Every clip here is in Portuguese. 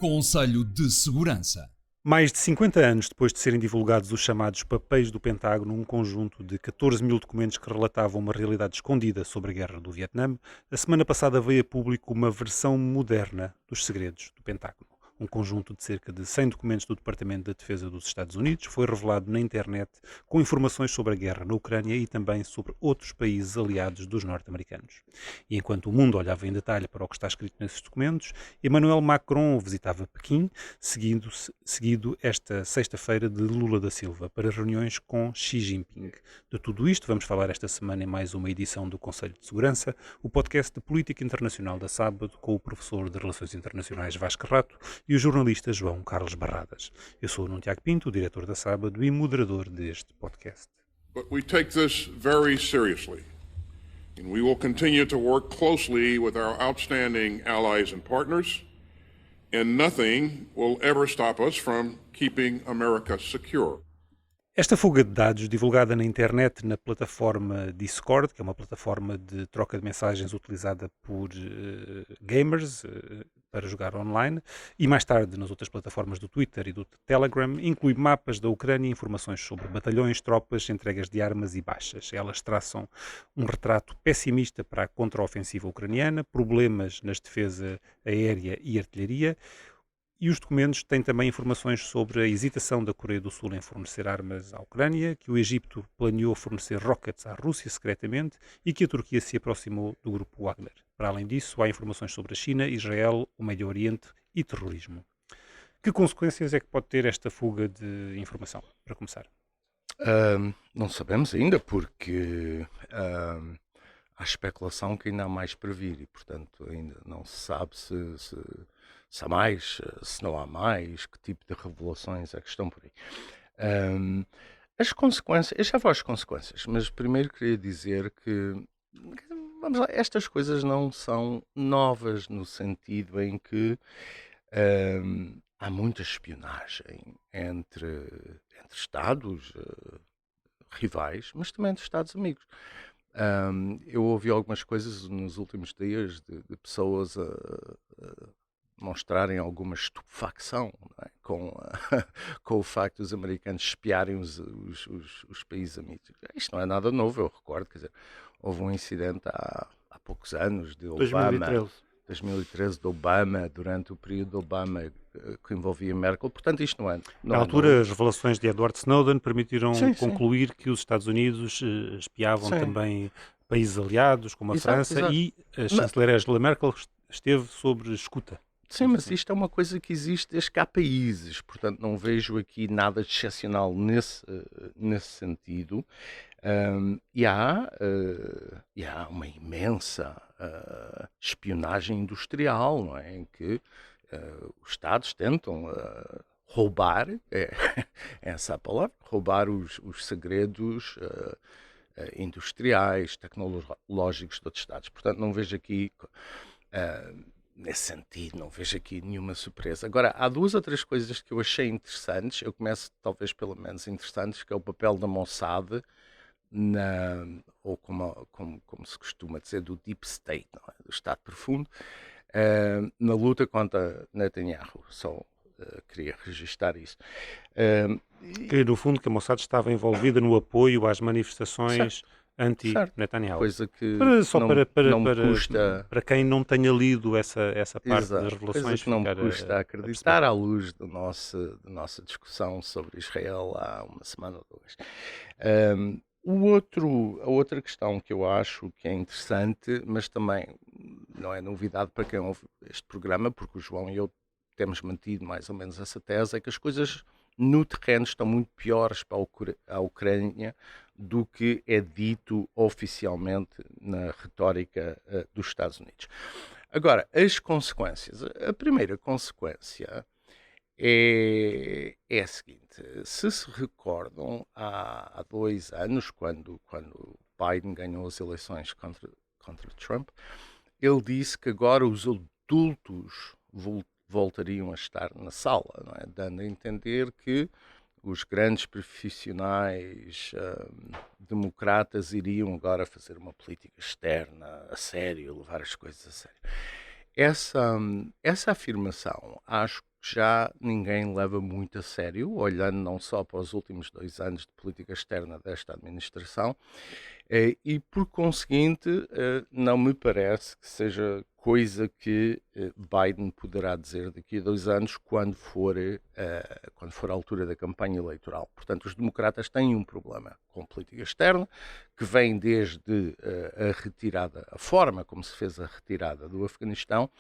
Conselho de Segurança. Mais de 50 anos depois de serem divulgados os chamados papéis do Pentágono, um conjunto de 14 mil documentos que relatavam uma realidade escondida sobre a guerra do Vietnã, a semana passada veio a público uma versão moderna dos segredos do Pentágono. Um conjunto de cerca de 100 documentos do Departamento da Defesa dos Estados Unidos foi revelado na internet com informações sobre a guerra na Ucrânia e também sobre outros países aliados dos norte-americanos. E enquanto o mundo olhava em detalhe para o que está escrito nesses documentos, Emmanuel Macron visitava Pequim, seguido esta sexta-feira de Lula da Silva, para reuniões com Xi Jinping. De tudo isto vamos falar esta semana em mais uma edição do Conselho de Segurança, o podcast de política internacional da Sábado, com o professor de Relações Internacionais Vasco Rato e o jornalista João Carlos Barradas. Eu sou o Nuno Tiago Pinto, diretor da Sábado e moderador deste podcast. But we take this very seriously, and we will continue to work closely with our outstanding allies and partners, and nothing will ever stop us from keeping America secure. Esta fuga de dados, divulgada na internet na plataforma Discord, que é uma plataforma de troca de mensagens utilizada por gamers para jogar online, e mais tarde nas outras plataformas do Twitter e do Telegram, inclui mapas da Ucrânia e informações sobre batalhões, tropas, entregas de armas e baixas. Elas traçam um retrato pessimista para a contraofensiva ucraniana, problemas nas defesas aérea e artilharia. E os documentos têm também informações sobre a hesitação da Coreia do Sul em fornecer armas à Ucrânia, que o Egito planeou fornecer rockets à Rússia secretamente e que a Turquia se aproximou do grupo Wagner. Para além disso, há informações sobre a China, Israel, o Médio Oriente e terrorismo. Que consequências é que pode ter esta fuga de informação, para começar? Não sabemos ainda, porque há especulação que ainda há mais para vir e, portanto, ainda não se sabe se há mais, se não há mais, que tipo de revelações é que estão por aí. As consequências, eu já vou às consequências, mas primeiro queria dizer que, vamos lá, estas coisas não são novas no sentido em que há muita espionagem entre Estados rivais, mas também entre Estados amigos. Eu ouvi algumas coisas nos últimos dias de pessoas a mostrarem alguma estupefacção, não é? Com o facto dos americanos espiarem os países amigos. Isto não é nada novo, eu recordo, quer dizer, houve um incidente há poucos anos de Obama, 2013 de Obama, durante o período de Obama, que envolvia Merkel, portanto isto não é Na altura, novo. as revelações de Edward Snowden permitiram Sim. concluir que os Estados Unidos espiavam Sim. também países aliados, como a Exato, França, exato. e a chanceler Angela Merkel esteve sob escuta. Sim, mas isto é uma coisa que existe desde que há países, portanto não vejo aqui nada de excepcional nesse sentido. E há uma imensa espionagem industrial, não é? Em que os Estados tentam roubar, é essa a palavra, roubar os segredos industriais, tecnológicos de outros Estados. Portanto, não vejo aqui... nesse sentido, não vejo aqui nenhuma surpresa. Agora, há duas ou três coisas que eu achei interessantes. Eu começo, talvez, pelo menos interessantes, que é o papel da Mossad, ou como se costuma dizer, do Deep State, não é? Do Estado Profundo, na luta contra Netanyahu. Só queria registar isso. Que, no fundo, que a Mossad estava envolvida no apoio às manifestações anti-Netanyahu. Coisa que para quem não tenha lido essa parte Exato. das revelações, coisa que não me custa acreditar à luz da nossa discussão sobre Israel há uma semana ou duas. A outra questão que eu acho que é interessante, mas também não é novidade para quem ouve este programa, porque o João e eu temos mantido mais ou menos essa tese, é que as coisas no terreno estão muito piores para a Ucrânia do que é dito oficialmente na retórica dos Estados Unidos. Agora, as consequências. A primeira consequência é a seguinte. Se recordam, há 2 anos, quando Biden ganhou as eleições contra Trump, ele disse que agora os adultos voltariam a estar na sala, não é? Dando a entender que os grandes profissionais democratas iriam agora fazer uma política externa a sério, levar as coisas a sério. Essa afirmação acho que que já ninguém leva muito a sério, olhando não só para os últimos 2 anos de política externa desta administração, e por conseguinte, não me parece que seja coisa que Biden poderá dizer daqui a 2 anos, quando for a altura da campanha eleitoral. Portanto, os democratas têm um problema com política externa, que vem desde a retirada, a forma como se fez a retirada do Afeganistão,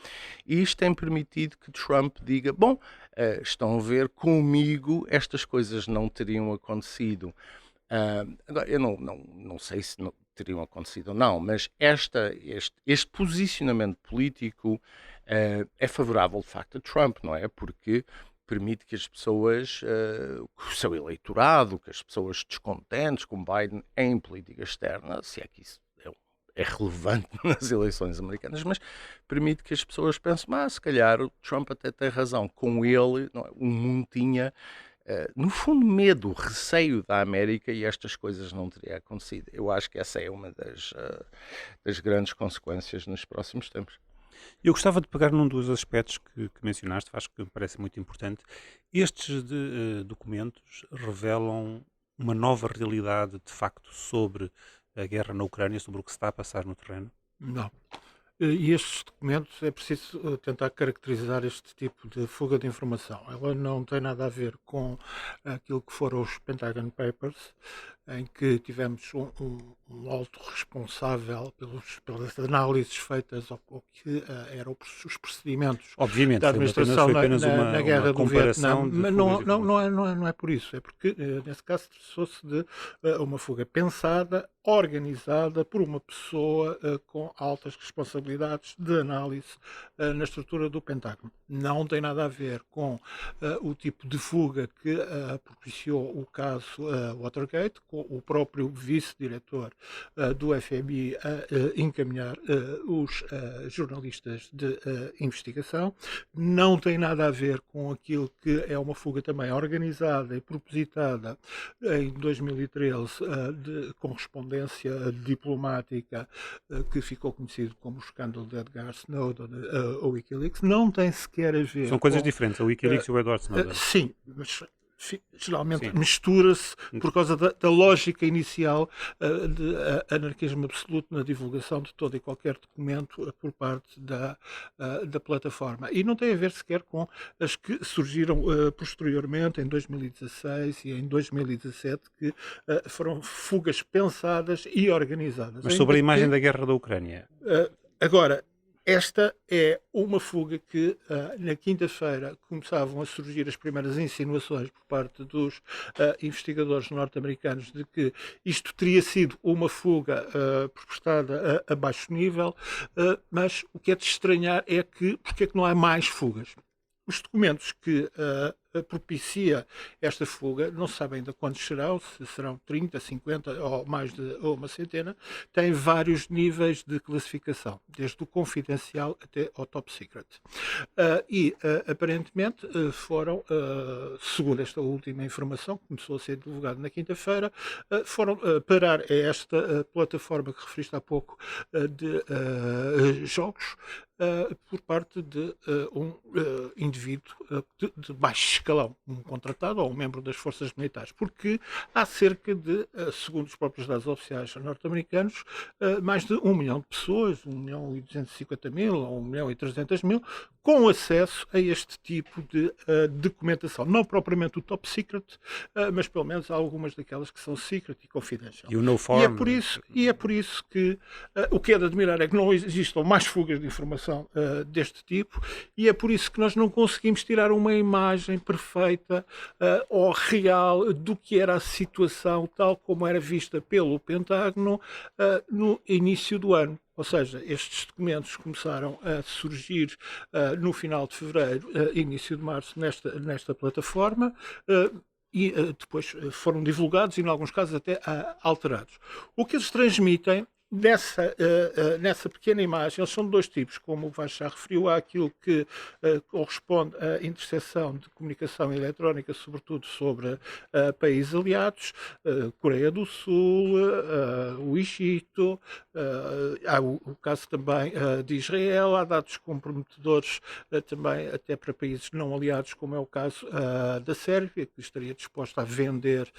e isto tem permitido que Trump diga, bom, estão a ver, comigo estas coisas não teriam acontecido. Agora, eu não sei se teriam acontecido ou não, mas este posicionamento político é favorável, de facto, a Trump, não é? Porque permite que as pessoas, o seu eleitorado, que as pessoas descontentes com Biden em política externa, se é que isso é relevante nas eleições americanas, mas permite que as pessoas pensem, se calhar o Trump até tem razão, com ele não é? O mundo tinha, no fundo, medo, receio da América, e estas coisas não teriam acontecido. Eu acho que essa é uma das grandes consequências nos próximos tempos. Eu gostava de pegar num dos aspectos que mencionaste, acho que me parece muito importante. Estes documentos revelam uma nova realidade, de facto, sobre a guerra na Ucrânia, sobre o que se está a passar no terreno? Não. E estes documentos, é preciso tentar caracterizar este tipo de fuga de informação. Ela não tem nada a ver com aquilo que foram os Pentagon Papers, em que tivemos um alto responsável pelas análises feitas ao que eram os procedimentos Obviamente, da administração foi apenas na guerra do Vietnã. comparação de Mas fugas de não é por isso. É porque, nesse caso, tratou-se de uma fuga pensada, organizada por uma pessoa com altas responsabilidades de análise na estrutura do Pentágono. Não tem nada a ver com o tipo de fuga que propiciou o caso Watergate, com o próprio vice-diretor do FBI a encaminhar os jornalistas de investigação. Não tem nada a ver com aquilo que é uma fuga também organizada e propositada em 2013 de correspondência diplomática que ficou conhecido como o escândalo de Edgar Snowden ou Wikileaks. Não tem sequer a ver São coisas com, diferentes, a Wikileaks e o Edward Snowden. sim, mas geralmente Sim. mistura-se por causa da lógica inicial de anarquismo absoluto na divulgação de todo e qualquer documento por parte da plataforma. E não tem a ver sequer com as que surgiram posteriormente, em 2016 e em 2017, que foram fugas pensadas e organizadas. Mas sobre a Ainda imagem que, da guerra da Ucrânia, agora, esta é uma fuga que na quinta-feira começavam a surgir as primeiras insinuações por parte dos investigadores norte-americanos de que isto teria sido uma fuga perpetrada a baixo nível, mas o que é de estranhar é que porque é que não há mais fugas? Os documentos que propicia esta fuga, não se sabe ainda quantos serão, se serão 30, 50 ou mais de uma centena, têm vários níveis de classificação, desde o confidencial até ao top secret. Aparentemente foram, segundo esta última informação, que começou a ser divulgada na quinta-feira, foram parar a esta plataforma que referiste há pouco de jogos, por parte de um indivíduo de baixo escalão, um contratado ou um membro das forças militares, porque há cerca de, segundo os próprios dados oficiais norte-americanos, mais de 1 milhão de pessoas, 1.250.000 ou 1.300.000, com acesso a este tipo de documentação. Não propriamente o top secret, mas pelo menos algumas daquelas que são secret e confidential. e o no E form, é por isso que o que é de admirar é que não existam mais fugas de informação deste tipo, e é por isso que nós não conseguimos tirar uma imagem perfeita ou real do que era a situação tal como era vista pelo Pentágono no início do ano. Ou seja, estes documentos começaram a surgir no final de fevereiro, início de março, nesta plataforma, e depois foram divulgados e, em alguns casos, até alterados. O que eles transmitem nessa pequena imagem, eles são de dois tipos, como o Vasco já referiu. Há aquilo que corresponde à interseção de comunicação eletrónica, sobretudo sobre países aliados, Coreia do Sul, o Egito, há o caso também de Israel, há dados comprometedores também até para países não aliados, como é o caso da Sérvia, que estaria disposta a vender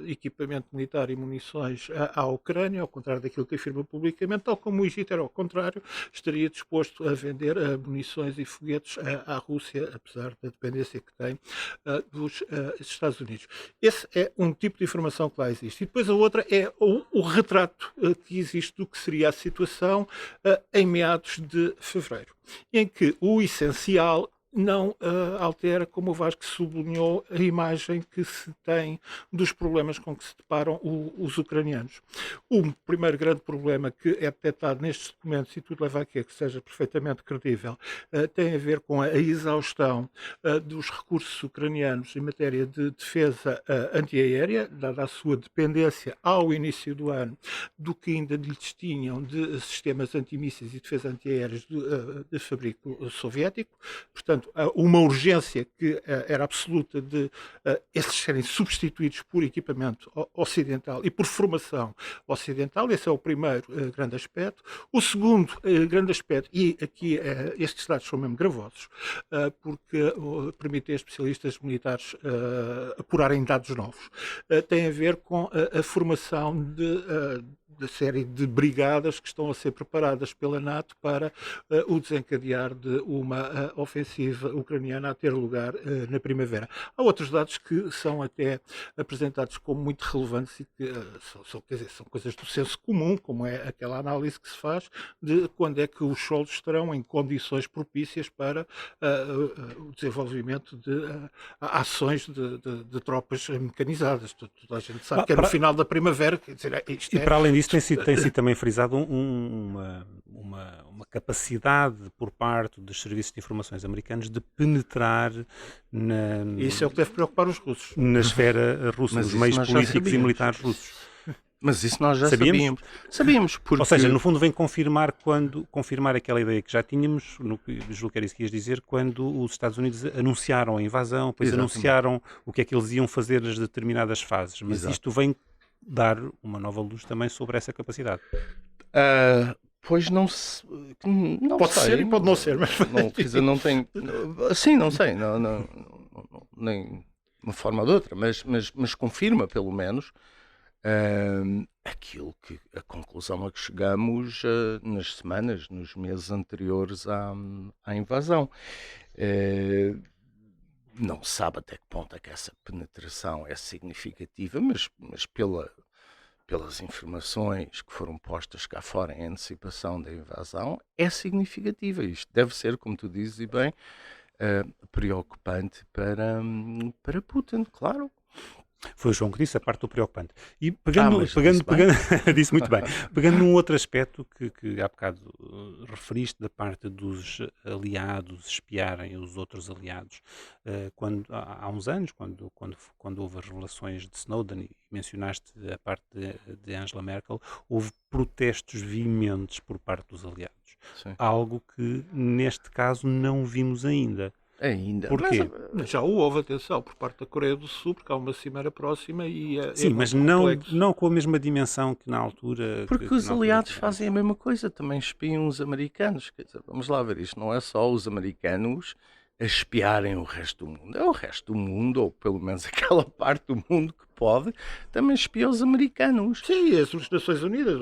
equipamento militar e munições à Ucrânia, ao contrário daquilo que afirma publicamente, tal como o Egito era ao contrário, estaria disposto a vender munições e foguetes à Rússia, apesar da dependência que tem dos Estados Unidos. Esse é um tipo de informação que lá existe. E depois a outra é o retrato que existe do que seria a situação em meados de fevereiro, em que o essencial não altera, como o Vasco sublinhou, a imagem que se tem dos problemas com que se deparam os ucranianos. O primeiro grande problema que é detectado nestes documentos, e tudo leva a que seja perfeitamente credível, tem a ver com a exaustão dos recursos ucranianos em matéria de defesa antiaérea, dada a sua dependência ao início do ano do que ainda lhes tinham de sistemas antimísseis e defesa antiaéreos de fabrico soviético. Portanto, uma urgência que era absoluta de esses serem substituídos por equipamento ocidental e por formação ocidental. Esse é o primeiro grande aspecto. O segundo grande aspecto, e aqui estes dados são mesmo gravosos, porque permitem a especialistas militares apurarem dados novos, tem a ver com a formação da série de brigadas que estão a ser preparadas pela NATO para o desencadear de uma ofensiva ucraniana a ter lugar na primavera. Há outros dados que são até apresentados como muito relevantes e que são coisas do senso comum, como é aquela análise que se faz de quando é que os solos estarão em condições propícias para o desenvolvimento de ações de tropas mecanizadas. Toda a gente sabe que é no final da primavera. Quer dizer, para além disso, tem sido também frisado uma capacidade por parte dos serviços de informações americanos de penetrar isso é o que deve preocupar os russos. na esfera russa, nos meios políticos e militares russos. Mas isso nós já sabíamos. Sabíamos, porque... Ou seja, no fundo vem confirmar aquela ideia que já tínhamos, julgo que era isso que ias dizer, quando os Estados Unidos anunciaram a invasão, depois anunciaram o que é que eles iam fazer nas determinadas fases. Mas isto vem dar uma nova luz também sobre essa capacidade. Pois não pode sei. Ser e pode não ser, mas não tem. Sim, não sei, nem uma forma ou de outra, mas confirma pelo menos aquilo que a conclusão a que chegamos nas semanas, nos meses anteriores à invasão. Não se sabe até que ponto é que essa penetração é significativa, mas pelas informações que foram postas cá fora em antecipação da invasão, é significativa. Isto deve ser, como tu dizes e bem, preocupante para Putin, claro. Foi o João que disse a parte do preocupante. E pegando disse muito bem. Pegando num outro aspecto que há bocado referiste da parte dos aliados espiarem os outros aliados, há uns anos, quando houve as revelações de Snowden, e mencionaste a parte de Angela Merkel, houve protestos veementes por parte dos aliados. Sim. Algo que neste caso não vimos ainda. Porquê? Mas já houve, atenção, por parte da Coreia do Sul, porque há uma cimeira próxima e sim, mas não com a mesma dimensão que na altura. Porque os aliados fazem a mesma coisa, também espiam os americanos. Quer dizer, vamos lá ver, isto não é só os americanos a espiarem o resto do mundo. É o resto do mundo, ou pelo menos aquela parte do mundo que pode, também espia os americanos. Sim, as Nações Unidas.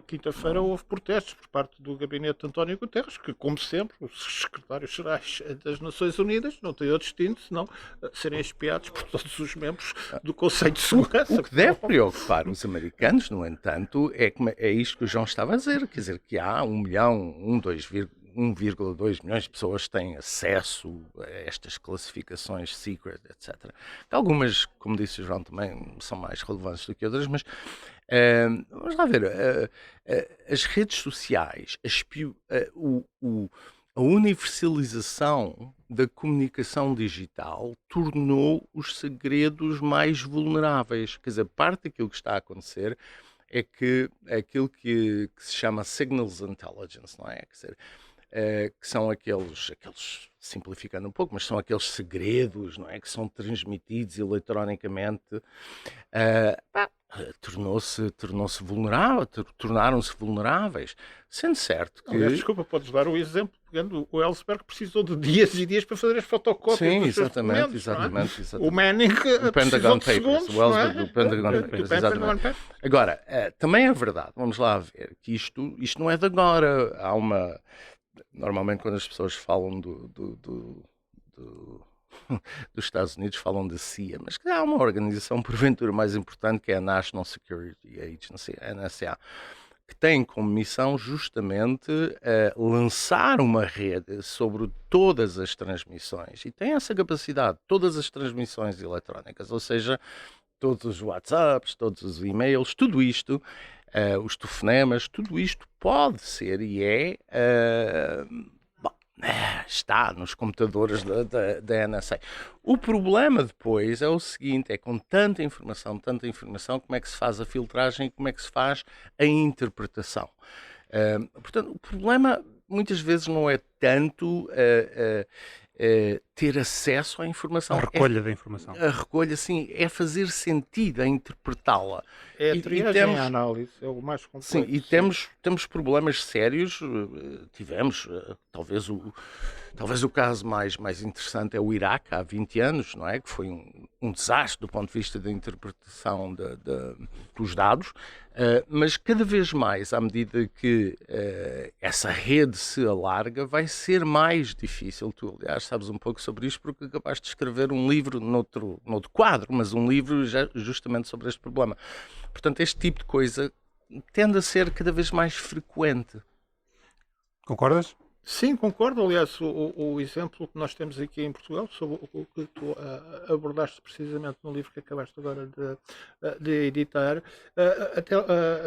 Quinta-feira houve protestos por parte do gabinete de António Guterres, que, como sempre, os secretários-gerais das Nações Unidas não têm outro destino senão serem espiados por todos os membros do Conselho de Segurança. O que deve preocupar os americanos, no entanto, é isto que o João estava a dizer, quer dizer, que há 1,2 milhões de pessoas têm acesso a estas classificações secret, etc. Algumas, como disse o João, também são mais relevantes do que outras, mas vamos lá ver, as redes sociais, a universalização da comunicação digital tornou os segredos mais vulneráveis. Quer dizer, parte daquilo que está a acontecer é que aquilo que se chama Signals Intelligence, não é? Quer dizer, que são aqueles, simplificando um pouco, mas são aqueles segredos, não é? Que são transmitidos eletronicamente, tornaram-se vulneráveis, sendo certo que... Aliás, desculpa, podes dar o exemplo, pegando o Ellsberg precisou de dias e dias para fazer as fotocópias dos seus documentos, exatamente. O Manning O Pentagon precisou de Papers, segundos, o Ellsberg do Pentagon Papers, exatamente. Agora, também é verdade, vamos lá ver, que isto não é de agora. Normalmente quando as pessoas falam dos Estados Unidos falam de CIA, mas que há uma organização porventura mais importante, que é a National Security Agency, a NSA, que tem como missão justamente lançar uma rede sobre todas as transmissões, e tem essa capacidade, todas as transmissões eletrónicas, ou seja, todos os WhatsApps, todos os e-mails, tudo isto, os telefonemas, tudo isto pode ser e está nos computadores da NSA. O problema depois é o seguinte, é com tanta informação, como é que se faz a filtragem e como é que se faz a interpretação. Portanto, o problema muitas vezes não é tanto ter acesso à informação. A recolha da informação. A recolha, sim, é fazer sentido, a interpretá-la. É a triagem, a análise, é o mais complexo. Sim, e temos problemas sérios. Tivemos, talvez o caso mais interessante é o Iraque, há 20 anos, não é? Que foi um desastre do ponto de vista da interpretação dos dados, mas cada vez mais, à medida que essa rede se alarga, vai ser mais difícil. Tu, aliás, sabes um pouco sobre isto porque acabaste de escrever um livro noutro quadro, mas um livro justamente sobre este problema. Portanto, este tipo de coisa tende a ser cada vez mais frequente. Concordas? Sim, concordo. Aliás, o exemplo que nós temos aqui em Portugal, sobre o que tu abordaste precisamente no livro que acabaste agora de editar, até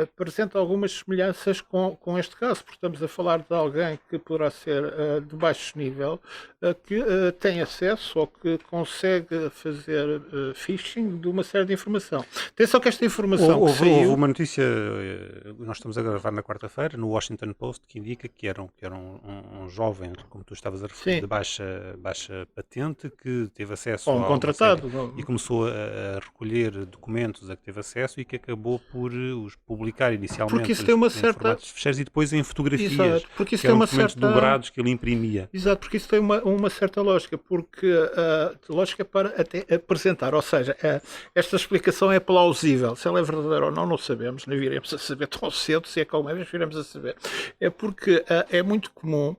apresenta algumas semelhanças com este caso, porque estamos a falar de alguém que poderá ser de baixo nível, que tem acesso ou que consegue fazer phishing de uma série de informação. Atenção que esta informação houve uma notícia, nós estamos a gravar na quarta-feira, no Washington Post, que indica que era um jovem, como tu estavas a referir, de baixa patente, que teve acesso a um contratado e começou a recolher documentos a que teve acesso e que acabou por os publicar inicialmente. Porque isso tem uma certa... fecheiros e depois em fotografias. Exato, porque isso que tem eram uma documentos certa... dobrados que ele imprimia. Exato, porque isso tem uma certa lógica, porque lógica para até apresentar, ou seja, esta explicação é plausível. Se ela é verdadeira ou não sabemos, não viremos a saber tão cedo, se é que alguma vez viremos a saber. É porque é muito comum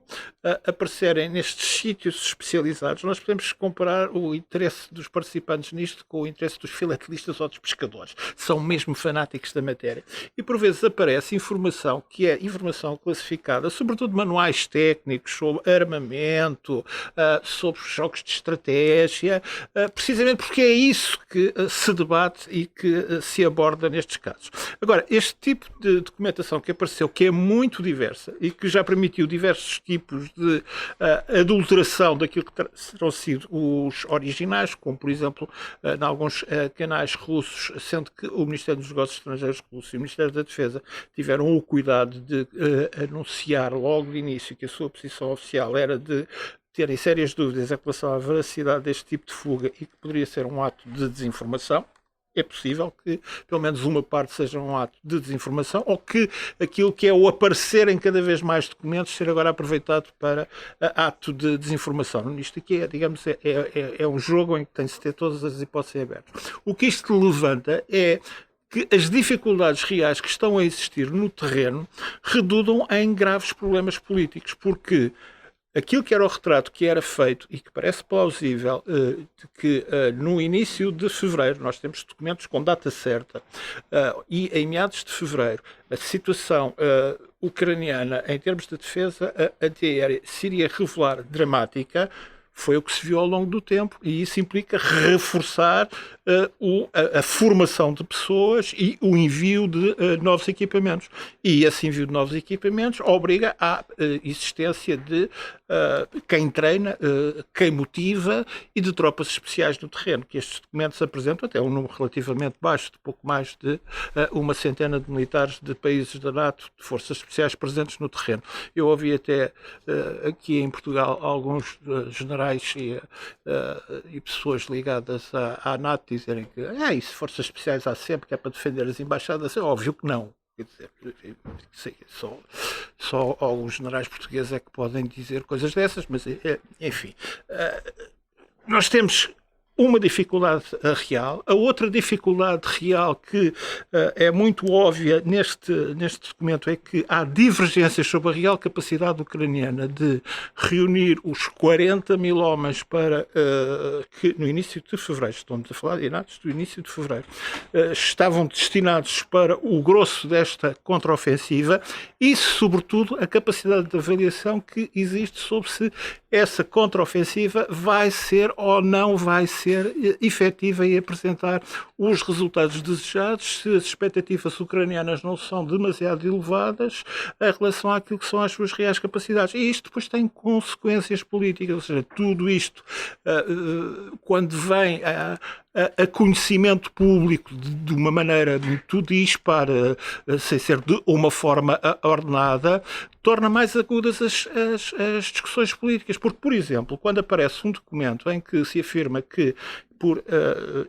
aparecerem nestes sítios especializados. Nós podemos comparar o interesse dos participantes nisto com o interesse dos filatelistas ou dos pescadores. São mesmo fanáticos da matéria. E por vezes aparece informação que é informação classificada, sobretudo manuais técnicos sobre armamento, sobre jogos de estratégia, precisamente porque é isso que se debate e que se aborda nestes casos. Agora, este tipo de documentação que apareceu, que é muito diversa e que já permitiu diversos tipos de adulteração daquilo que terão sido os originais, como por exemplo em alguns canais russos, sendo que o Ministério dos Negócios Estrangeiros russo e o Ministério da Defesa tiveram o cuidado de anunciar logo de início que a sua posição oficial era de terem sérias dúvidas em relação à veracidade deste tipo de fuga e que poderia ser um ato de desinformação. É possível que pelo menos uma parte seja um ato de desinformação ou que aquilo que é o aparecer em cada vez mais documentos ser agora aproveitado para ato de desinformação. Isto aqui é um jogo em que tem-se de ter todas as hipóteses abertas. O que isto levanta é que as dificuldades reais que estão a existir no terreno redundam em graves problemas políticos, porque aquilo que era o retrato que era feito e que parece plausível, de que no início de fevereiro, nós temos documentos com data certa, e em meados de fevereiro, a situação ucraniana em termos de defesa antiaérea se iria revelar dramática, foi o que se viu ao longo do tempo, e isso implica reforçar a formação de pessoas e o envio de novos equipamentos. E esse envio de novos equipamentos obriga à existência de quem treina, quem motiva e de tropas especiais no terreno, que estes documentos apresentam até um número relativamente baixo, de pouco mais de uma centena de militares de países da NATO, de forças especiais presentes no terreno. Eu ouvi até aqui em Portugal alguns generais e pessoas ligadas à NATO dizerem que isso, forças especiais há sempre, que é para defender as embaixadas. É óbvio que não. Quer dizer, só alguns generais portugueses é que podem dizer coisas dessas, mas enfim. Nós temos uma dificuldade real. A outra dificuldade real que é muito óbvia neste documento é que há divergências sobre a real capacidade ucraniana de reunir os 40 mil homens para que no início de fevereiro, estamos a falar de datas do início de fevereiro, estavam destinados para o grosso desta contraofensiva e, sobretudo, a capacidade de avaliação que existe sobre se essa contraofensiva vai ser ou não vai ser efetiva e apresentar os resultados desejados, se as expectativas ucranianas não são demasiado elevadas em relação àquilo que são as suas reais capacidades. E isto depois tem consequências políticas, ou seja, tudo isto, quando vem a conhecimento público de uma maneira muito dispara, sem ser de uma forma ordenada, torna mais agudas as discussões políticas. Porque, por exemplo, quando aparece um documento em que se afirma que, por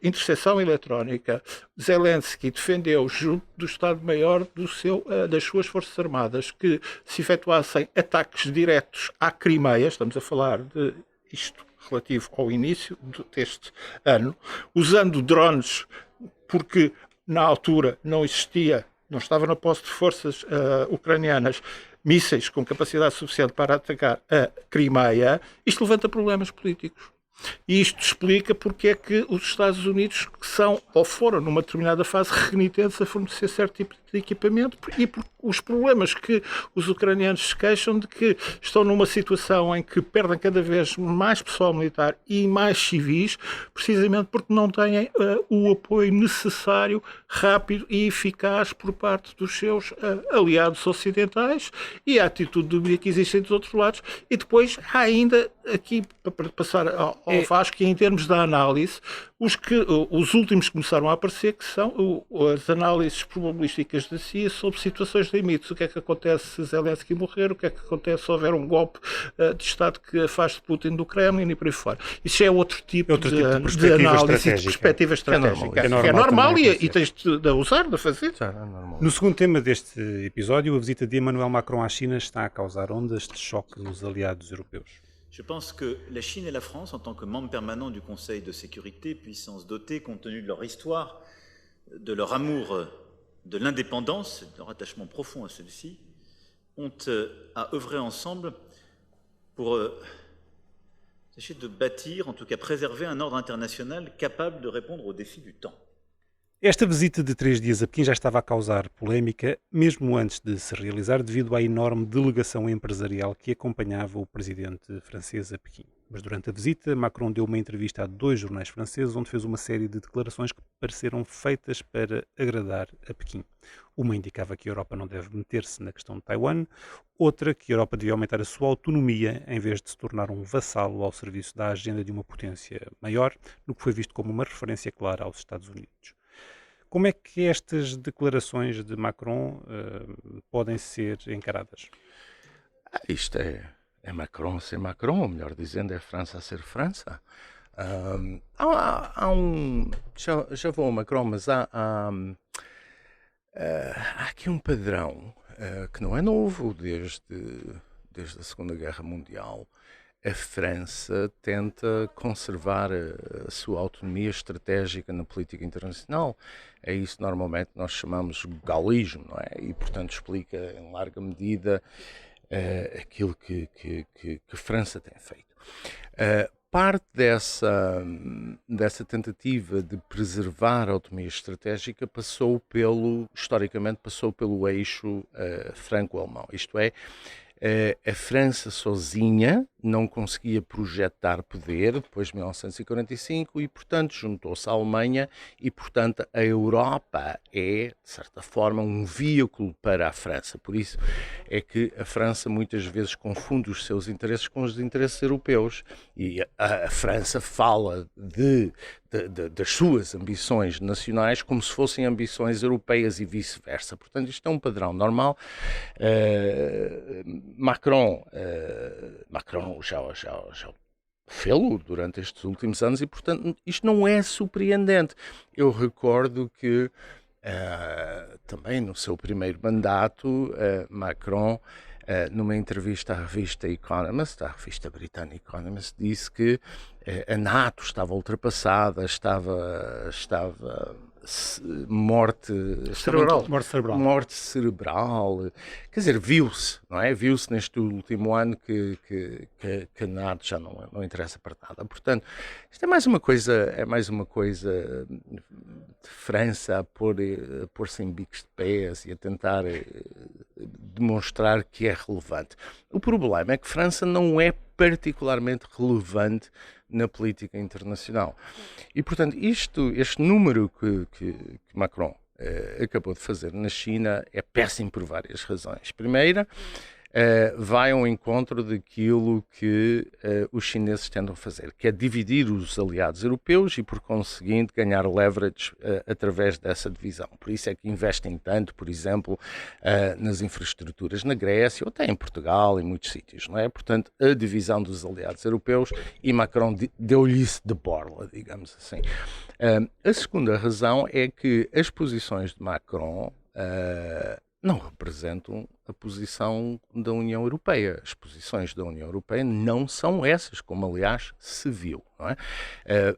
interseção eletrónica, Zelensky defendeu, junto do Estado-Maior das suas Forças Armadas, que se efetuassem ataques diretos à Crimeia, estamos a falar de isto relativo ao início deste ano, usando drones, porque na altura não estava na posse de forças ucranianas mísseis com capacidade suficiente para atacar a Crimeia, isto levanta problemas políticos. E isto explica porque é que os Estados Unidos são, ou foram, numa determinada fase, renitentes a fornecer certo tipo de equipamento e por os problemas que os ucranianos se queixam de que estão numa situação em que perdem cada vez mais pessoal militar e mais civis, precisamente porque não têm o apoio necessário, rápido e eficaz por parte dos seus aliados ocidentais e a atitude dúbia que existe dos outros lados. E depois há ainda, aqui, para passar ao Vasco, em termos da análise, os últimos que começaram a aparecer, que são as análises probabilísticas da CIA sobre situações limites. O que é que acontece se Zelensky morrer? O que é que acontece se houver um golpe de Estado que afaste Putin do Kremlin e por aí fora? Isso é outro tipo de análise e de perspectiva estratégica. É normal e tens de usar, de fazer. No segundo tema deste episódio, a visita de Emmanuel Macron à China está a causar ondas de choque nos aliados europeus. Je pense que la Chine et la France, en tant que membres permanents du Conseil de sécurité, puissances dotées compte tenu de leur histoire, de leur amour de l'indépendance, de leur attachement profond à celle-ci, ont à œuvrer ensemble pour essayer de bâtir, en tout cas préserver un ordre international capable de répondre aux défis du temps. Esta visita de 3 dias a Pequim já estava a causar polémica, mesmo antes de se realizar, devido à enorme delegação empresarial que acompanhava o presidente francês a Pequim. Mas durante a visita, Macron deu uma entrevista a 2 jornais franceses, onde fez uma série de declarações que pareceram feitas para agradar a Pequim. Uma indicava que a Europa não deve meter-se na questão de Taiwan, outra que a Europa devia aumentar a sua autonomia em vez de se tornar um vassalo ao serviço da agenda de uma potência maior, no que foi visto como uma referência clara aos Estados Unidos. Como é que estas declarações de Macron podem ser encaradas? Isto é Macron a ser Macron, ou melhor dizendo, é França a ser França. Já vou a Macron, mas há aqui um padrão que não é novo desde a Segunda Guerra Mundial. A França tenta conservar a sua autonomia estratégica na política internacional. É isso normalmente nós chamamos de gaullismo, não é? E, portanto, explica em larga medida aquilo que a França tem feito. Parte dessa tentativa de preservar a autonomia estratégica historicamente passou pelo eixo franco-alemão. Isto é, a França sozinha não conseguia projetar poder depois de 1945 e, portanto, juntou-se à Alemanha e, portanto, a Europa é, de certa forma, um veículo para a França. Por isso é que a França muitas vezes confunde os seus interesses com os interesses europeus e a França fala das suas ambições nacionais como se fossem ambições europeias e vice-versa. Portanto, isto é um padrão normal. Macron já fê-lo durante estes últimos anos e, portanto, isto não é surpreendente. Eu recordo que também no seu primeiro mandato, Macron, numa entrevista à revista Economist, à revista britânica Economist, disse que a NATO estava ultrapassada, estava morte cerebral. Quer dizer, viu-se, não é? Viu-se neste último ano que a NATO já não interessa para nada. Portanto, isto é mais uma coisa de França a pôr-se em bicos de pés e a tentar demonstrar que é relevante. O problema é que França não é particularmente relevante na política internacional. E, portanto, este número que Macron acabou de fazer na China é péssimo por várias razões. Primeira, vai ao encontro daquilo que os chineses tentam fazer, que é dividir os aliados europeus e, por conseguinte, ganhar leverage através dessa divisão. Por isso é que investem tanto, por exemplo, nas infraestruturas na Grécia, ou até em Portugal, em muitos sítios, não é? Portanto, a divisão dos aliados europeus, e Macron deu-lhe isso de borla, digamos assim. A segunda razão é que as posições de Macron não representam a posição da União Europeia. As posições da União Europeia não são essas, como aliás se viu, não é?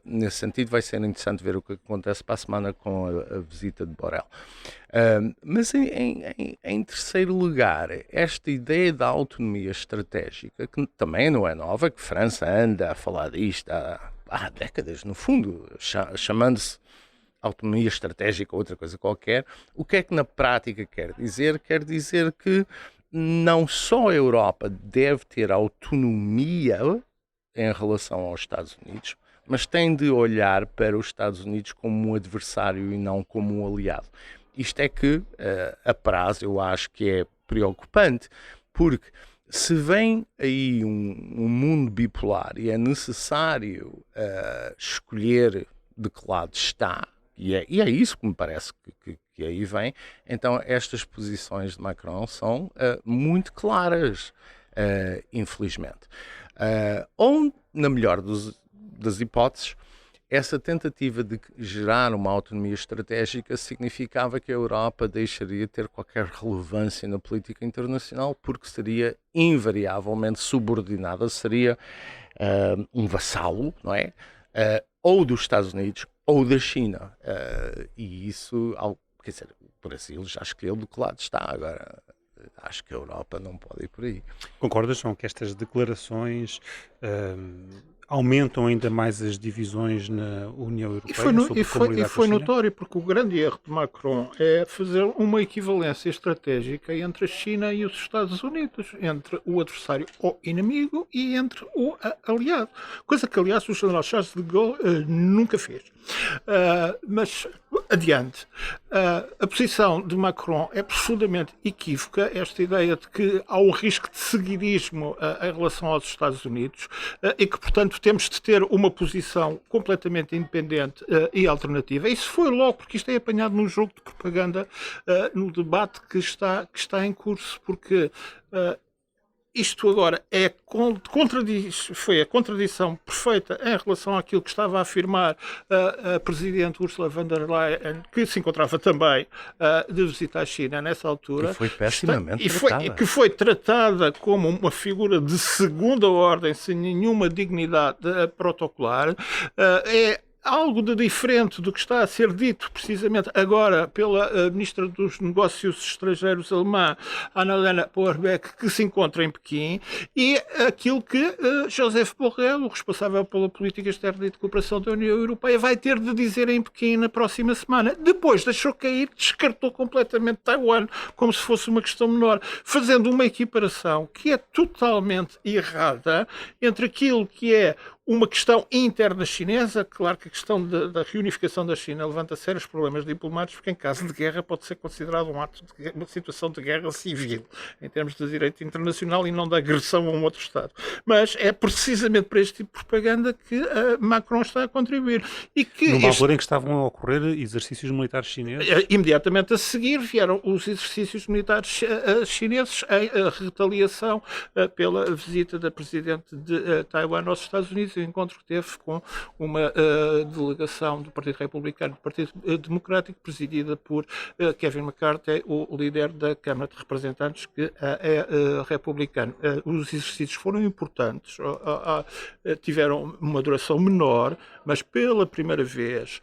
Nesse sentido vai ser interessante ver o que acontece para a semana com a visita de Borrell. Mas em terceiro lugar, esta ideia da autonomia estratégica, que também não é nova, que França anda a falar disto há décadas, no fundo, chamando-se autonomia estratégica ou outra coisa qualquer. O que é que na prática quer dizer? Quer dizer que não só a Europa deve ter autonomia em relação aos Estados Unidos, mas tem de olhar para os Estados Unidos como um adversário e não como um aliado. Isto é que, a prazo, eu acho que é preocupante, porque se vem aí um mundo bipolar e é necessário escolher de que lado está, e é isso que me parece que aí vem, então estas posições de Macron são muito claras, infelizmente. Ou, na melhor das hipóteses, essa tentativa de gerar uma autonomia estratégica significava que a Europa deixaria de ter qualquer relevância na política internacional porque seria invariavelmente subordinada, seria um vassalo, não é? Ou dos Estados Unidos ou da China. E isso, quer dizer, o Brasil já escolheu do que lado está. Agora, acho que a Europa não pode ir por aí. Concordas, João, que estas declarações aumentam ainda mais as divisões na União Europeia? E foi notório, porque o grande erro de Macron é fazer uma equivalência estratégica entre a China e os Estados Unidos, entre o adversário ou inimigo e entre o aliado. Coisa que, aliás, o general Charles de Gaulle nunca fez. Mas, adiante. A posição de Macron é profundamente equívoca, esta ideia de que há um risco de seguidismo em relação aos Estados Unidos e que, portanto, temos de ter uma posição completamente independente e alternativa. Isso foi logo, porque isto é apanhado num jogo de propaganda, no debate que está em curso, porque isto agora foi a contradição perfeita em relação àquilo que estava a afirmar a Presidente Ursula von der Leyen, que se encontrava também de visita à China nessa altura. E foi pessimamente tratada. Que foi tratada como uma figura de segunda ordem, sem nenhuma dignidade protocolar. algo de diferente do que está a ser dito precisamente agora pela Ministra dos Negócios Estrangeiros alemã, Annalena Baerbock, que se encontra em Pequim, e aquilo que Josep Borrell, o responsável pela política externa e de cooperação da União Europeia, vai ter de dizer em Pequim na próxima semana. Depois deixou cair, descartou completamente Taiwan, como se fosse uma questão menor, fazendo uma equiparação que é totalmente errada entre aquilo que é uma questão interna chinesa. Claro que a questão da reunificação da China levanta sérios problemas diplomáticos, porque em caso de guerra pode ser considerado um ato de uma situação de guerra civil, em termos de direito internacional e não de agressão a um outro Estado. Mas é precisamente para este tipo de propaganda que Macron está a contribuir. E que Numa altura em que estavam a ocorrer exercícios militares chineses. Imediatamente a seguir vieram os exercícios militares chineses em retaliação pela visita da Presidente de Taiwan aos Estados Unidos, o encontro que teve com uma delegação do Partido Republicano e do Partido Democrático, presidida por Kevin McCarthy, o líder da Câmara de Representantes, que é republicano. Os exercícios foram importantes, tiveram uma duração menor, mas pela primeira vez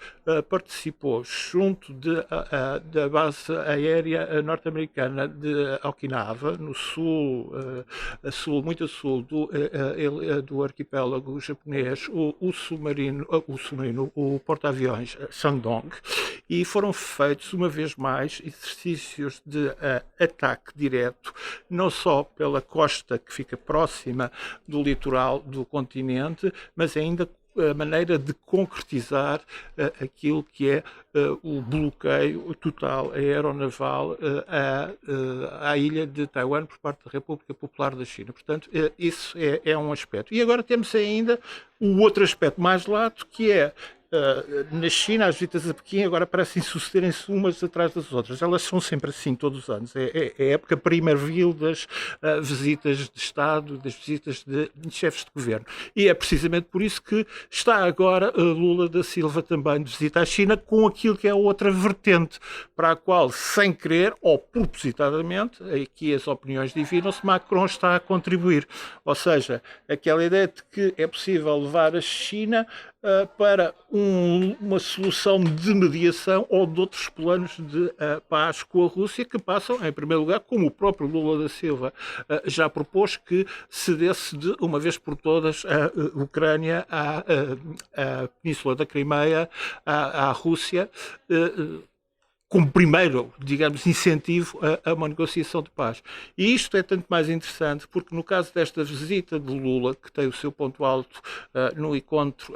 participou junto da base aérea norte-americana de Okinawa, no sul, muito a sul do arquipélago japonês, o porta-aviões Shandong, e foram feitos uma vez mais exercícios de ataque direto, não só pela costa que fica próxima do litoral do continente, mas ainda a maneira de concretizar aquilo que é o bloqueio total aeronaval à ilha de Taiwan por parte da República Popular da China. Portanto, isso é um aspecto. E agora temos ainda o outro aspecto mais lato, que é na China, as visitas a Pequim agora parecem sucederem-se umas atrás das outras. Elas são sempre assim todos os anos. É a época primaveril das visitas de Estado, das visitas de chefes de governo. E é precisamente por isso que está agora Lula da Silva também de visita à China, com aquilo que é outra vertente, para a qual, sem querer ou propositadamente, aqui as opiniões dividem-se, Macron está a contribuir. Ou seja, aquela ideia de que é possível levar a China para uma solução de mediação ou de outros planos de paz com a Rússia, que passam, em primeiro lugar, como o próprio Lula da Silva já propôs, que cedesse de uma vez por todas a Ucrânia, a Península da Crimeia, à Rússia, como primeiro, digamos, incentivo a uma negociação de paz. E isto é tanto mais interessante porque, no caso desta visita de Lula, que tem o seu ponto alto no encontro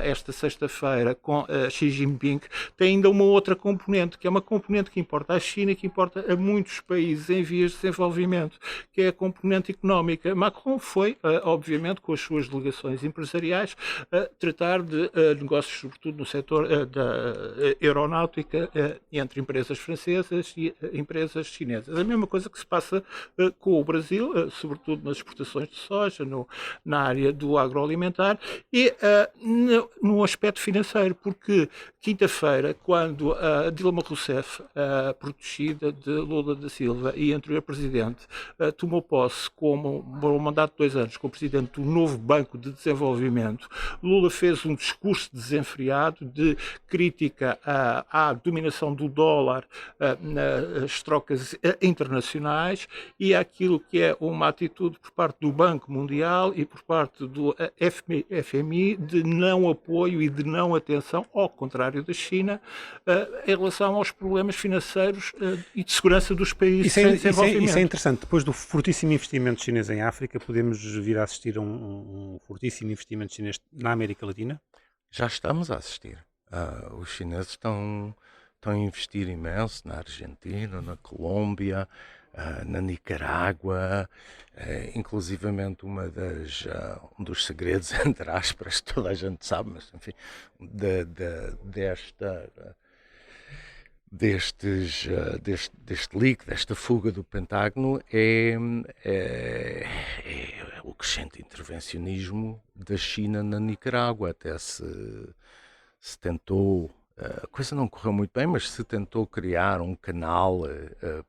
esta sexta-feira com Xi Jinping, tem ainda uma outra componente, que é uma componente que importa à China e que importa a muitos países em vias de desenvolvimento, que é a componente económica. Macron foi, obviamente, com as suas delegações empresariais, tratar de negócios, sobretudo no setor da aeronáutica, entre empresas francesas e empresas chinesas. A mesma coisa que se passa com o Brasil, sobretudo nas exportações de soja, na área do agroalimentar e no aspecto financeiro, porque quinta-feira, quando a Dilma Rousseff, protegida de Lula da Silva e anterior presidente, tomou posse como por um mandato de 2 anos como presidente do novo Banco de Desenvolvimento, Lula fez um discurso desenfreado de crítica à dominação do dólar nas trocas internacionais e àquilo que é uma atitude por parte do Banco Mundial e por parte do FMI de não apoio e de não atenção, ao contrário da China, em relação aos problemas financeiros e de segurança dos países em desenvolvimento. Isso é interessante. Depois do fortíssimo investimento chinês em África, podemos vir a assistir a um fortíssimo investimento chinês na América Latina? Já estamos a assistir. Os chineses estão a investir imenso na Argentina, na Colômbia, na Nicarágua, inclusivamente um dos segredos, entre aspas, toda a gente sabe, mas enfim, deste leak, desta fuga do Pentágono, é o crescente intervencionismo da China na Nicarágua. Até se tentou a coisa não correu muito bem, mas se tentou criar um canal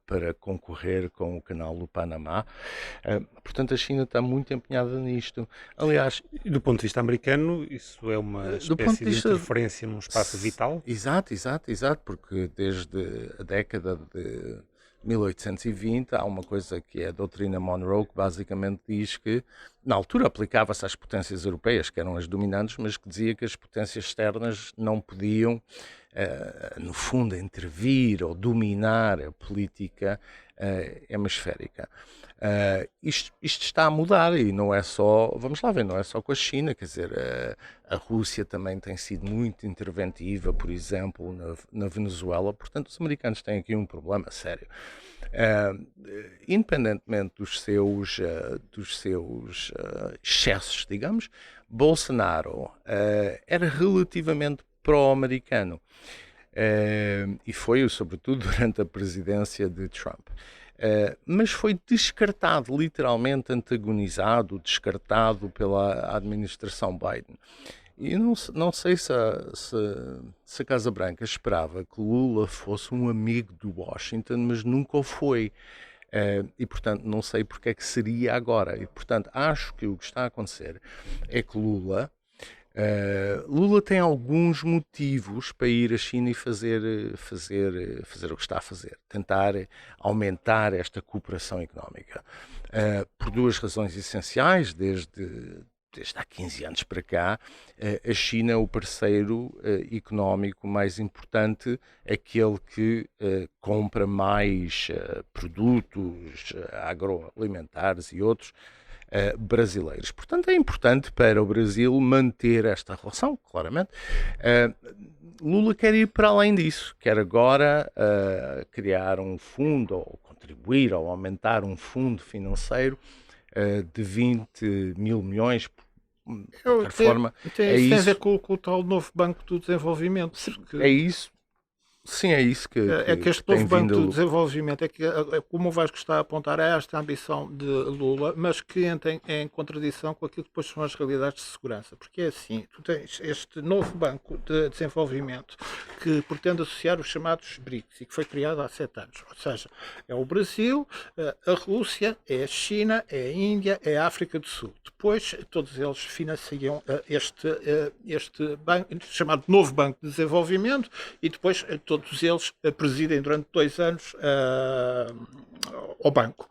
para concorrer com o canal do Panamá. Portanto, a China está muito empenhada nisto. Aliás, E do ponto de vista americano, isso é uma do ponto espécie de de vista interferência num espaço vital? Exato, porque desde a década de 1820 há uma coisa que é a doutrina Monroe, que basicamente diz que, na altura aplicava-se às potências europeias, que eram as dominantes, mas que dizia que as potências externas não podiam, no fundo, intervir ou dominar a política hemisférica. Isto está a mudar e não é só, vamos lá ver, não é só com a China, quer dizer, a Rússia também tem sido muito interventiva, por exemplo, na Venezuela, portanto os americanos têm aqui um problema sério. Independentemente dos seus excessos, digamos, Bolsonaro era relativamente pró-americano. E foi, sobretudo, durante a presidência de Trump. Mas foi descartado, literalmente antagonizado, descartado pela administração Biden. E não sei se a Casa Branca esperava que Lula fosse um amigo do Washington, mas nunca o foi. E, portanto, não sei porque é que seria agora. E, portanto, acho que o que está a acontecer é que Lula tem alguns motivos para ir à China e fazer o que está a fazer, tentar aumentar esta cooperação económica, por duas razões essenciais. Desde há 15 anos para cá, a China é o parceiro económico mais importante, aquele que compra mais produtos agroalimentares e outros brasileiros. Portanto, é importante para o Brasil manter esta relação, claramente. Lula quer ir para além disso, quer agora criar um fundo, ou contribuir, ou aumentar um fundo financeiro de 20 mil milhões, de qualquer forma. Isso tem a ver com o tal novo Banco do Desenvolvimento. É isso. Sim, é isso que Este tem novo Banco vindo. de Desenvolvimento como o Vasco está a apontar, é esta ambição de Lula, mas que entra em contradição com aquilo que depois são as realidades de segurança. Porque é assim, tu tens este novo Banco de Desenvolvimento que pretende associar os chamados BRICS e que foi criado há 7 anos. Ou seja, é o Brasil, a Rússia, é a China, é a Índia, é a África do Sul. Depois, todos eles financiam este banco, chamado Novo Banco de Desenvolvimento, e depois todos eles presidem durante 2 anos ao banco.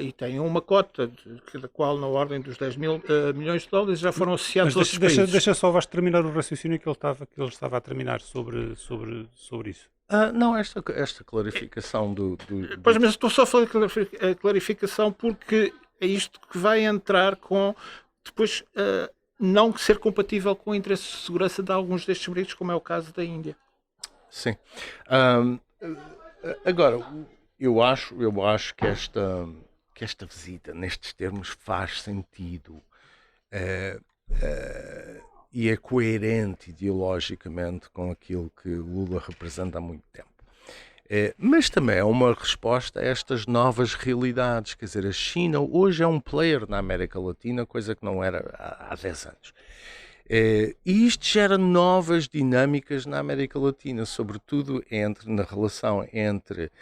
E têm uma cota, da qual na ordem dos 10 mil milhões de dólares já foram associados outros países. Deixa só o Vasco terminar o raciocínio que ele estava a terminar sobre isso. Não, esta clarificação Pois, mas estou só a falar de clarificação porque é isto que vai entrar com depois não ser compatível com interesses de segurança de alguns destes BRICS, como é o caso da Índia. Sim. Agora, eu acho que esta visita, nestes termos, faz sentido e é coerente ideologicamente com aquilo que Lula representa há muito tempo. Mas também é uma resposta a estas novas realidades. Quer dizer, a China hoje é um player na América Latina, coisa que não era há 10 anos. E isto gera novas dinâmicas na América Latina, sobretudo na relação entre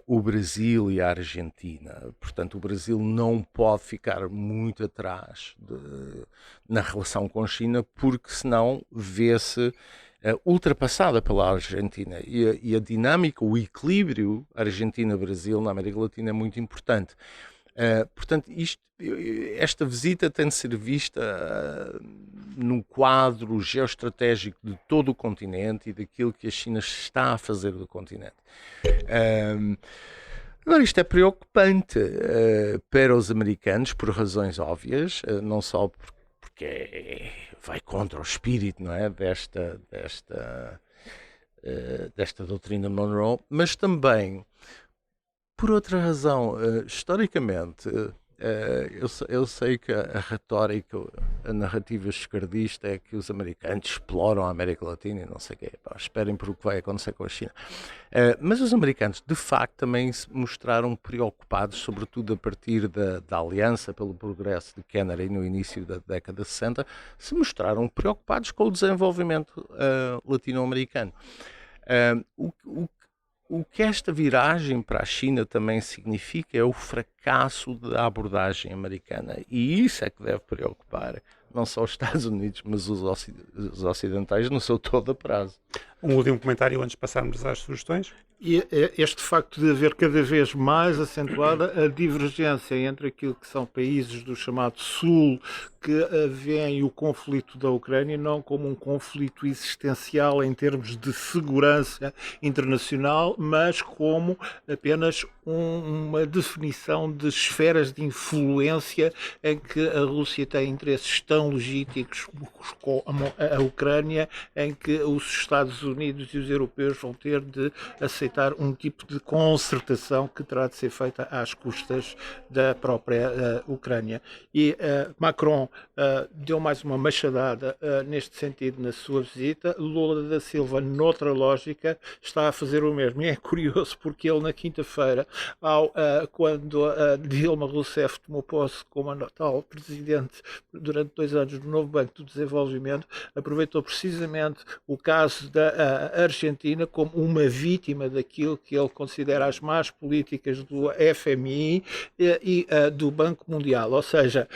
o Brasil e a Argentina. Portanto, o Brasil não pode ficar muito atrás na relação com a China, porque senão vê-se ultrapassada pela Argentina. E a dinâmica, o equilíbrio Argentina-Brasil na América Latina é muito importante. Portanto, esta visita tem de ser vista num quadro geoestratégico de todo o continente e daquilo que a China está a fazer do continente. Agora, isto é preocupante para os americanos por razões óbvias, não só porque vai contra o espírito, não é, desta doutrina Monroe, mas também por outra razão. Historicamente, eu sei que a retórica, a narrativa esquerdista é que os americanos exploram a América Latina e não sei o quê. Pá, esperem por o que vai acontecer com a China. Mas os americanos, de facto, também se mostraram preocupados, sobretudo a partir da Aliança pelo Progresso de Kennedy no início da década de 60, se mostraram preocupados com o desenvolvimento latino-americano. O que esta viragem para a China também significa é o fracasso da abordagem americana. E isso é que deve preocupar não só os Estados Unidos, mas os ocidentais no seu todo a prazo. Um último comentário antes de passarmos às sugestões. E este facto de haver cada vez mais acentuada a divergência entre aquilo que são países do chamado Sul, que veem o conflito da Ucrânia não como um conflito existencial em termos de segurança internacional, mas como apenas uma definição de esferas de influência em que a Rússia tem interesses tão legítimos com a Ucrânia, em que os Estados Unidos e os europeus vão ter de aceitar um tipo de concertação que terá de ser feita às custas da própria Ucrânia. E Macron deu mais uma machadada neste sentido na sua visita. Lula da Silva, noutra lógica, está a fazer o mesmo. E é curioso porque ele, na quinta-feira, quando Dilma Rousseff tomou posse como tal presidente durante 2 anos do novo Banco do Desenvolvimento, aproveitou precisamente o caso da Argentina como uma vítima daquilo que ele considera as más políticas do FMI e do Banco Mundial. Ou seja,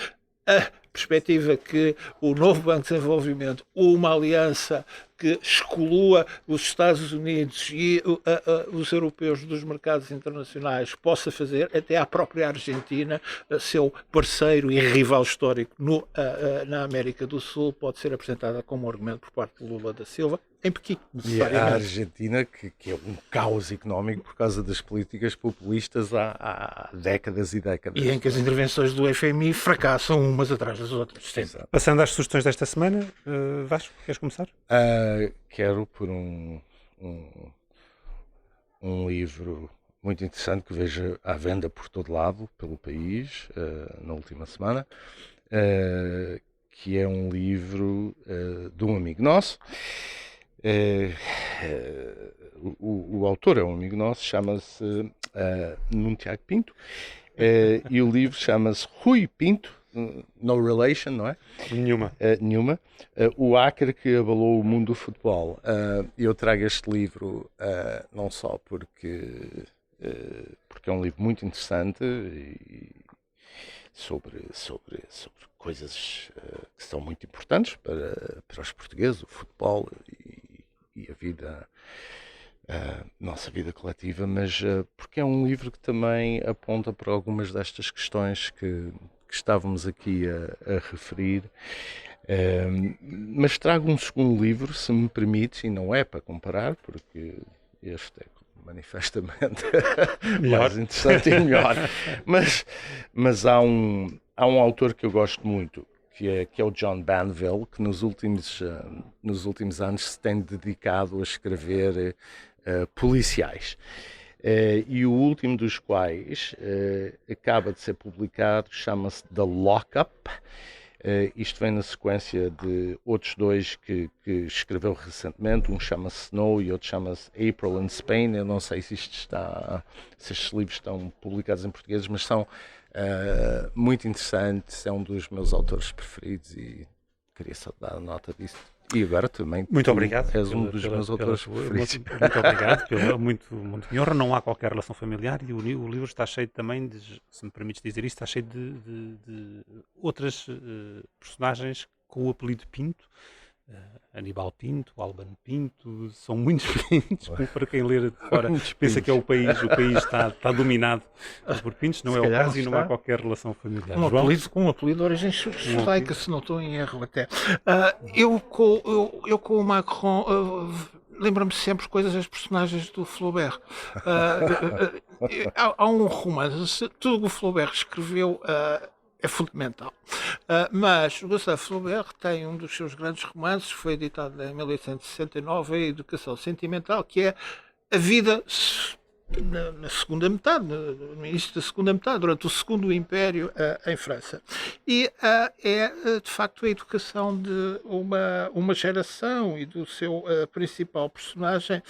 a perspectiva que o novo Banco de Desenvolvimento, uma aliança que exclua os Estados Unidos e os europeus dos mercados internacionais, possa fazer até à própria Argentina, seu parceiro e rival histórico na América do Sul, pode ser apresentada como argumento por parte de Lula da Silva em Pequim. E a Argentina, que é um caos económico por causa das políticas populistas há décadas e décadas. E em que as intervenções do FMI fracassam umas atrás das outras. Sempre. Passando às sugestões desta semana, Vasco, queres começar? Quero por um livro muito interessante que vejo à venda por todo lado, pelo país, na última semana, que é um livro de um amigo nosso. O autor é um amigo nosso, chama-se Nuno Tiago Pinto, e o livro chama-se Rui Pinto, No Relation, não é? Nenhuma. Nenhuma. O hacker que abalou o mundo do futebol. Eu trago este livro não só porque é um livro muito interessante e sobre coisas que são muito importantes para os portugueses, o futebol e a vida, nossa vida coletiva, mas porque é um livro que também aponta para algumas destas questões que estávamos aqui a referir. Mas trago um segundo livro, se me permites, e não é para comparar, porque este é manifestamente mais interessante e melhor. Mas há um autor que eu gosto muito, que é o John Banville, que nos últimos anos se tem dedicado a escrever policiais. E o último dos quais acaba de ser publicado, chama-se The Lockup. Isto vem na sequência de outros dois que escreveu recentemente. Um chama-se Snow e outro chama-se April in Spain. Eu não sei se estes livros estão publicados em português, mas são muito interessantes. É um dos meus autores preferidos e queria só dar nota disso. E agora também muito obrigado. És um dos meus autores preferidos. Muito obrigado. Muito me honra. Não há qualquer relação familiar e o livro está cheio também de, se me permites dizer isso, está cheio de outras personagens com o apelido Pinto. Aníbal Pinto, Albano Pinto, são muitos Pintos, para quem ler de fora pensa que é o país está dominado por Pintos, não é o caso e não há qualquer relação familiar. Um apelido de origem judaica, se não estou em erro até. Eu com o Macron lembro-me sempre coisas das personagens do Flaubert. Há um romance, tudo que o Flaubert escreveu é fundamental. Mas o Gustave Flaubert tem um dos seus grandes romances, foi editado em 1869, A Educação Sentimental, que é a vida na segunda metade, no início da segunda metade, durante o Segundo Império em França. E é, de facto, a educação de uma geração e do seu principal personagem,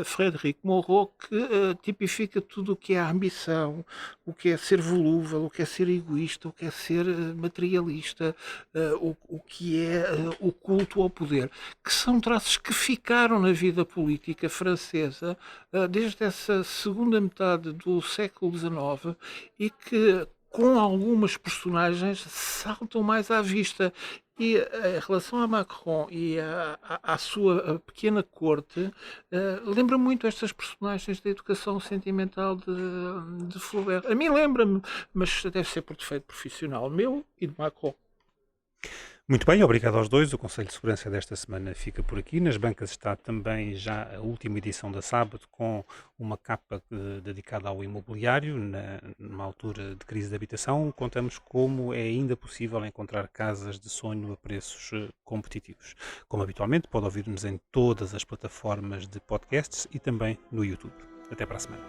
Frédéric Moreau, que tipifica tudo o que é a ambição, o que é ser volúvel, o que é ser egoísta, o que é ser materialista, o que é o culto ao poder, que são traços que ficaram na vida política francesa desde essa segunda metade do século XIX e que, com algumas personagens, saltam mais à vista. E em relação a Macron e à sua pequena corte, lembra muito estas personagens da educação sentimental de Flaubert. A mim lembra-me, mas deve ser por defeito profissional meu e de Macron. Muito bem, obrigado aos dois. O Conselho de Segurança desta semana fica por aqui. Nas bancas está também já a última edição da Sábado, com uma capa dedicada ao imobiliário, numa altura de crise de habitação. Contamos como é ainda possível encontrar casas de sonho a preços competitivos. Como habitualmente, pode ouvir-nos em todas as plataformas de podcasts e também no YouTube. Até para a semana.